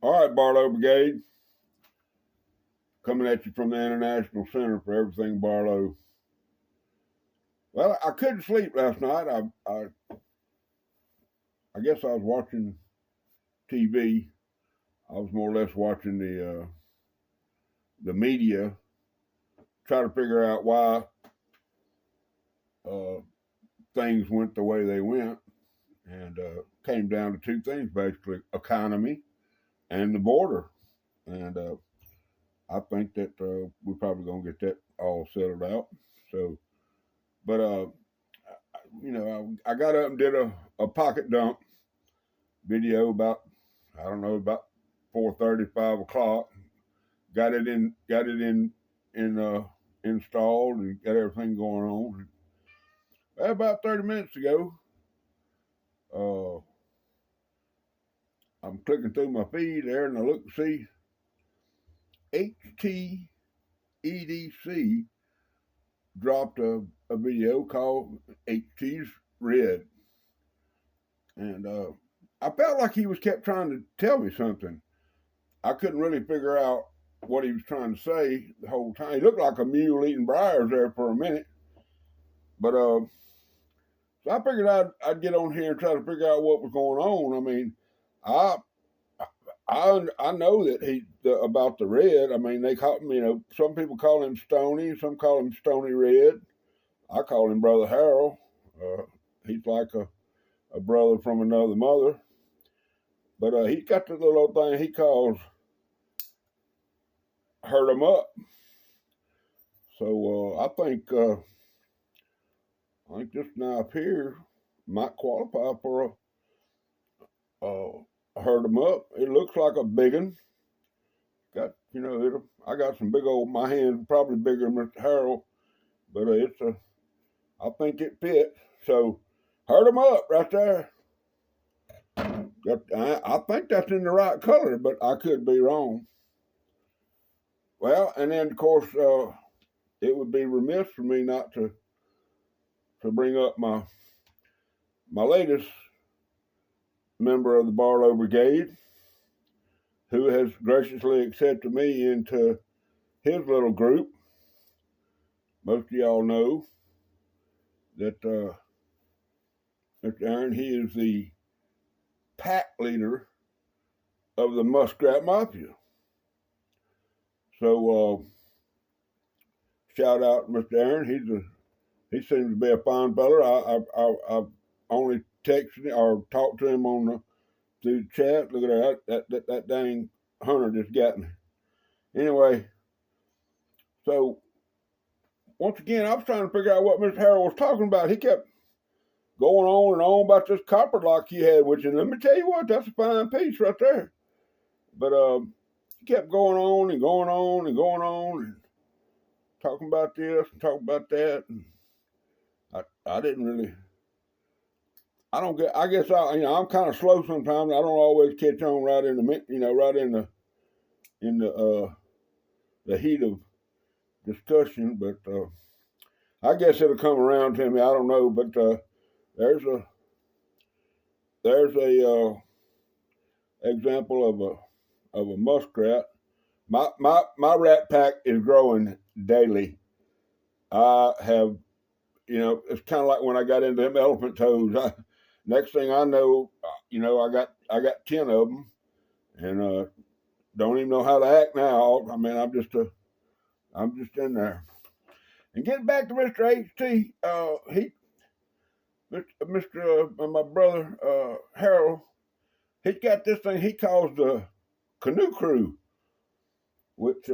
All right, Barlow Brigade, coming at you from the International Center for Everything Barlow. Well, I couldn't sleep last night. I guess I was watching TV. I was more or less watching the media, try to figure out why uh, things went the way they went, and came down to two things basically: economy and the border. And I think that we're probably gonna get that all settled out. So, but I got up and did a pocket dump video about, I don't know, about 4:30, 5 o'clock. Got it in installed and got everything going on. About 30 minutes ago, uh, I'm clicking through my feed there and I look to see HTEDC dropped a video called HT's Red. And I felt like he was kept trying to tell me something. I couldn't really figure out what he was trying to say the whole time. He looked like a mule eating briars there for a minute. But so I figured I'd get on here and try to figure out what was going on. I mean, I know that about the Red. I mean, they call him, some people call him Stony, some call him Stony Red. I call him Brother Harold. He's like a brother from another mother. But he's got the little old thing he calls Hurt 'em Up. So I think this knife here might qualify for a Hurt 'em Up. It looks like a big one. I got some big old, my hand's probably bigger than Mr. Harold, but I think it fits. So Hurt 'em Up right there. I think that's in the right color, but I could be wrong. Well, and then of course, it would be remiss for me not to bring up my latest member of the Barlow Brigade, who has graciously accepted me into his little group. Most of y'all know that Mr. Aaron, he is the pack leader of the Muskrat Mafia. So shout out to Mr. Aaron. He seems to be a fine fella. I've only texted or talked to him through the chat. Look at that dang hunter just got me. Anyway, so once again, I was trying to figure out what Mr. Harold was talking about. He kept going on and on about this copper lock he had, which, and let me tell you what, that's a fine piece right there. But he kept going on and going on and going on and talking about this and talking about that. And I didn't really. I don't get. I guess I'm kind of slow sometimes. I don't always catch on right in the heat of discussion. But I guess it'll come around to me. I don't know. But there's a example of a muskrat. My rat pack is growing daily. I have, it's kind of like when I got into them elephant toes. Next thing I know, I got 10 of them, and don't even know how to act now. I mean, I'm just in there. And getting back to Mr. HT, my brother Harold, he's got this thing he calls the Canoe Crew, which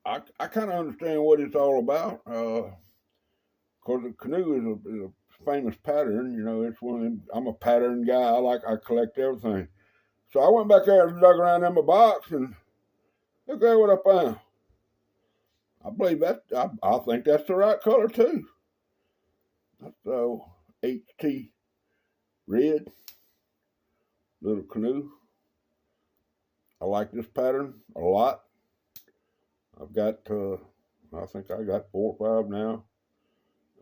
I kind of understand what it's all about. Because the canoe is a famous pattern. It's one of them. I'm a pattern guy. I collect everything. So I went back there and dug around in my box and look at what I found. I believe I think that's the right color too. That's HT Red little canoe. I like this pattern a lot. I've got I think I got 4 or 5 now.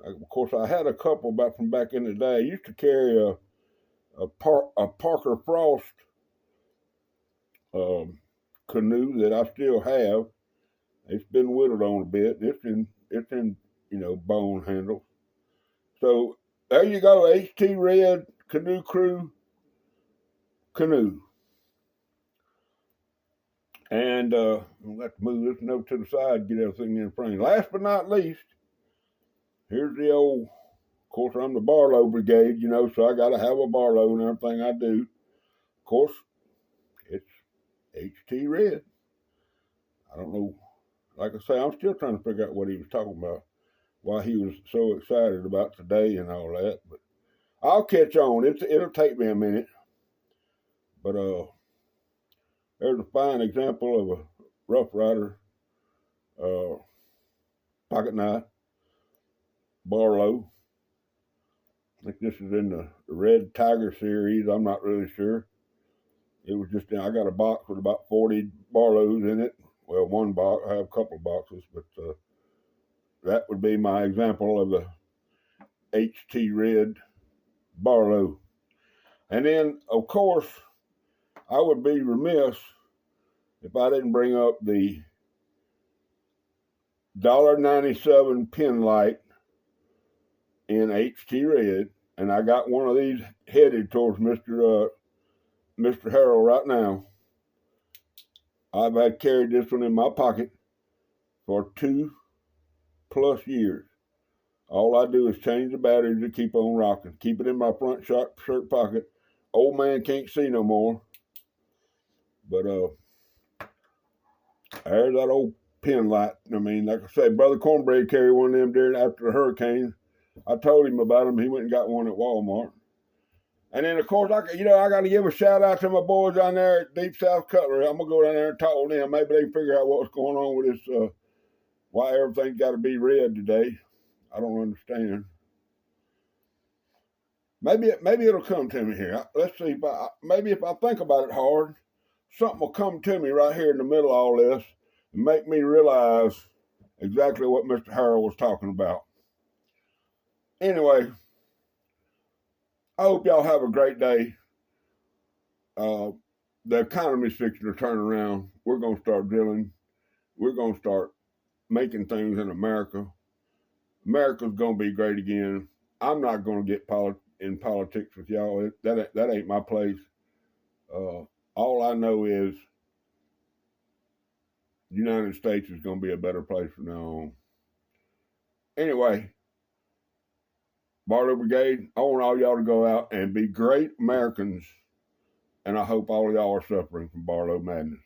Of course, I had a couple from back in the day. I used to carry a Parker Frost canoe that I still have. It's been whittled on a bit. It's in bone handles. So there you go, HT Red Canoe Crew canoe. And we'll have to move this note to the side, get everything in frame. Last but not least, here's the old. Of course, I'm the Barlow Brigade, so I got to have a Barlow and everything I do. Of course, it's HT Red. I don't know. Like I say, I'm still trying to figure out what he was talking about, why he was so excited about today and all that. But I'll catch on. It'll take me a minute. But there's a fine example of a Rough Rider pocket knife, Barlow. I think this is in the Red Tiger series. I'm not really sure. It was just, I got a box with about 40 Barlows in it. Well, one box. I have a couple of boxes, but that would be my example of the HT Red Barlow. And then, of course, I would be remiss if I didn't bring up the $1.97 pin light in HT Red. And I got one of these headed towards Mr. Harold right now. I've had carried this one in my pocket for 2+ years. All I do is change the batteries to keep on rocking. Keep it in my front shirt pocket. Old man can't see no more. But there's that old pin light. I mean, like I said, Brother Cornbread carried one of them during after the hurricane. I told him about them. He went and got one at Walmart. And then, of course, I got to give a shout out to my boys down there at Deep South Cutlery. I'm gonna go down there and talk to them. Maybe they can figure out what's going on with this. Why everything's got to be red today. I don't understand. Maybe it'll come to me here. Let's see if I think about it hard, something will come to me right here in the middle of all this and make me realize exactly what Mr. Harold was talking about. Anyway, I hope y'all have a great day. The economy's fixing to turn around. We're going to start drilling. We're going to start making things in America. America's going to be great again. I'm not going to get in politics with y'all. That ain't my place. All I know is the United States is going to be a better place from now on. Anyway, Barlow Brigade, I want all y'all to go out and be great Americans, and I hope all of y'all are suffering from Barlow madness.